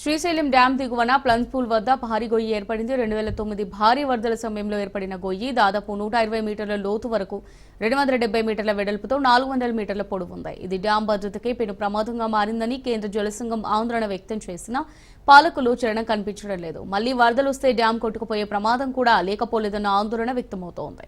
Srisailam dam దిగువన ప్లంజ్పూల్ వద్ద భారీ గొయ్యి ఏర్పడింది. 2009 భారీ వరదల సమయంలో ఏర్పడిన గొయ్యి దాదాపు 120 మీటర్ల లోతు వరకు 270 మీటర్ల వెడల్పుతో 400 మీటర్ల పొడవు ఉంది. ఇది డ్యాం భద్రతకే పెను ప్రమాదంగా మారిందని కేంద్ర జలసంఘం ఆందోళన వ్యక్తం చేసినా పాలకులు చలనం కనిపించడం లేదు. మళ్లీ వరదలు వస్తే డ్యాం కొట్టుకుపోయే ప్రమాదం కూడా లేకపోలేదన్న ఆందోళన వ్యక్తమవుతోంది.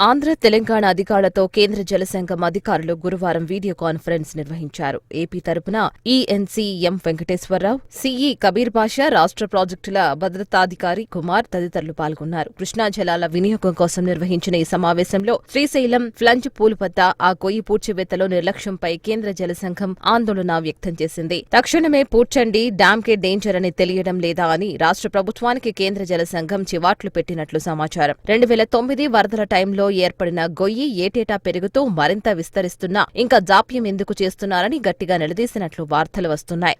ఆంధ్ర తెలంగాణ అధికారులతో కేంద్ర జలసంఘం అధికారులు గురువారం వీడియో కాన్ఫరెన్స్ నిర్వహించారు. ఏపీ తరపున ఈఎన్సీ ఎం వెంకటేశ్వరరావు, సిఈ కబీర్ బాషా, రాష్ట్ర ప్రాజెక్టుల భద్రతాధికారి కుమార్ తదితరులు పాల్గొన్నారు. కృష్ణా జలాల వినియోగం కోసం నిర్వహించిన ఈ సమావేశంలో శ్రీశైలం ఫ్లంజ్ పూల్ వద్ద ఆ గొయ్యి పూడ్చివేతలో నిర్లక్ష్యంపై కేంద్ర జలసంఘం ఆందోళన వ్యక్తం చేసింది. తక్షణమే పూడ్చండి, డ్యాంకే డేంజర్ అని తెలియడం లేదా అని రాష్ట్ర ప్రభుత్వానికి కేంద్ర జలసంఘం చివాట్లు పెట్టినట్లు సమాచారం. 2009 వరదల టైంలో ఏర్పడిన గొయ్యి ఏటేటా పెరుగుతూ మరింత విస్తరిస్తున్నా ఇంకా జాప్యం ఎందుకు చేస్తున్నారని గట్టిగా నిలదీసినట్లు వార్తలు వస్తున్నాయి.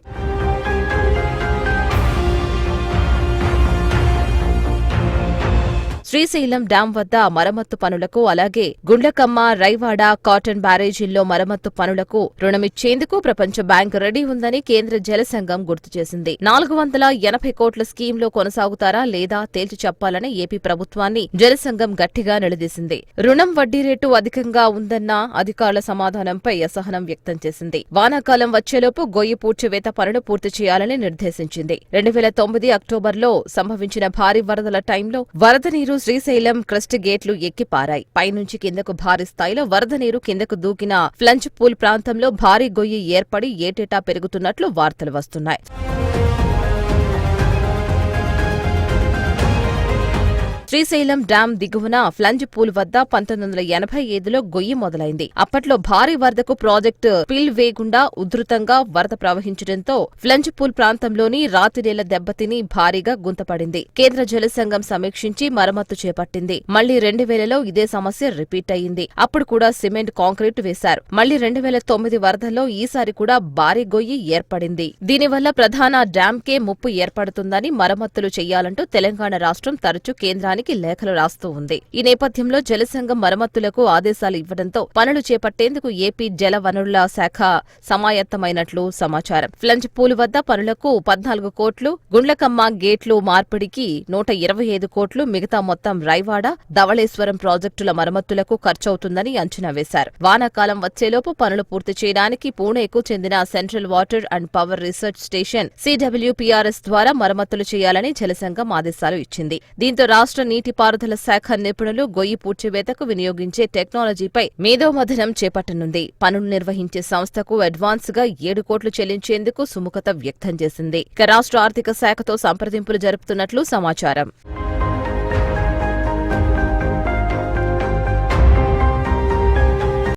శ్రీశైలం డ్యాం వద్ద మరమ్మత్తు పనులకు, అలాగే గుండ్లకమ్మ, రైవాడ, కాటన్ బ్యారేజీల్లో మరమ్మత్తు పనులకు రుణమిచ్చేందుకు ప్రపంచ బ్యాంక్ రెడీ ఉందని కేంద్ర జలసంఘం గుర్తు చేసింది. 480 కోట్ల స్కీంలో కొనసాగుతారా లేదా తేల్చి చెప్పాలని ఏపీ ప్రభుత్వాన్ని జలసంఘం గట్టిగా నిలదీసింది. రుణం వడ్డీ రేటు అధికంగా ఉందన్న అధికారుల సమాధానంపై అసహనం వ్యక్తం చేసింది. వానాకాలం వచ్చేలోపు గొయ్యి పూడ్చివేత పనులు పూర్తి చేయాలని నిర్దేశించింది. 2009 అక్టోబర్లో సంభవించిన భారీ వరదల టైంలో వరద నీరు శ్రీశైలం క్రస్ట్ గేట్లు ఎక్కి పారాయి. పైనుంచి కిందకు భారీ స్థాయిలో వరద నీరు కిందకు దూకిన ఫ్లంజ్ పూల్ ప్రాంతంలో భారీ గొయ్యి ఏర్పడి ఏటేటా పెరుగుతున్నట్లు వార్తలు వస్తున్నాయి. శ్రీశైలం డ్యాం దిగువన ఫ్లంజ్ పూల్ వద్ద 1985లో గొయ్యి మొదలైంది. అప్పట్లో భారీ వరదకు ప్రాజెక్టు స్పిల్ వే గుండా ఉధృతంగా వరద ప్రవహించడంతో ఫ్లంజ్ పూల్ ప్రాంతంలోని రాతినేల దెబ్బతిని భారీగా గుంతపడింది. కేంద్ర జలసంఘం సమీక్షించి మరమ్మతు చేపట్టింది. మళ్లీ 2000లో ఇదే సమస్య రిపీట్ అయింది. అప్పుడు కూడా సిమెంట్, కాంక్రీట్ వేశారు. మళ్లీ 2009 వరదల్లో ఈసారి కూడా భారీ గొయ్యి ఏర్పడింది. దీనివల్ల ప్రధాన డ్యాంకే ముప్పు ఏర్పడుతుందని మరమ్మతులు చేయాలంటూ తెలంగాణ రాష్ట్రం తరచూ కేంద్రానికి లేఖలు రాస్తూ ఉంది. ఈ నేపథ్యంలో జలసంఘం మరమ్మతులకు ఆదేశాలు ఇవ్వడంతో పనులు చేపట్టేందుకు ఏపీ జల వనరుల శాఖ సమాయత్తమైనట్లు సమాచారం. ఫ్లంజ్ పూల్ వద్ద పనులకు 14 కోట్లు, గుండ్లకమ్మ గేట్లు మార్పిడికి 125 కోట్లు, మిగతా మొత్తం రైవాడ, ధవళేశ్వరం ప్రాజెక్టుల మరమ్మతులకు ఖర్చవుతుందని అంచనా వేశారు. వానాకాలం వచ్చేలోపు పనులు పూర్తి చేయడానికి పూణేకు చెందిన central water and power research station CWPRS ద్వారా మరమ్మతులు చేయాలని జలసంఘం ఆదేశాలు ఇచ్చింది. దీంతో రాష్ట్ర నీటిపారుదల శాఖ నిపుణులు గొయ్యి పూడ్చివేతకు వినియోగించే టెక్నాలజీపై మేధోమథనం చేపట్టనుంది. పనులు నిర్వహించే సంస్థకు అడ్వాన్స్ గా 7 కోట్లు చెల్లించేందుకు సుముఖత వ్యక్తం చేసింది. ఇక రాష్ట్ర ఆర్థిక శాఖతో సంప్రదింపులు జరుపుతున్నట్లు సమాచారం.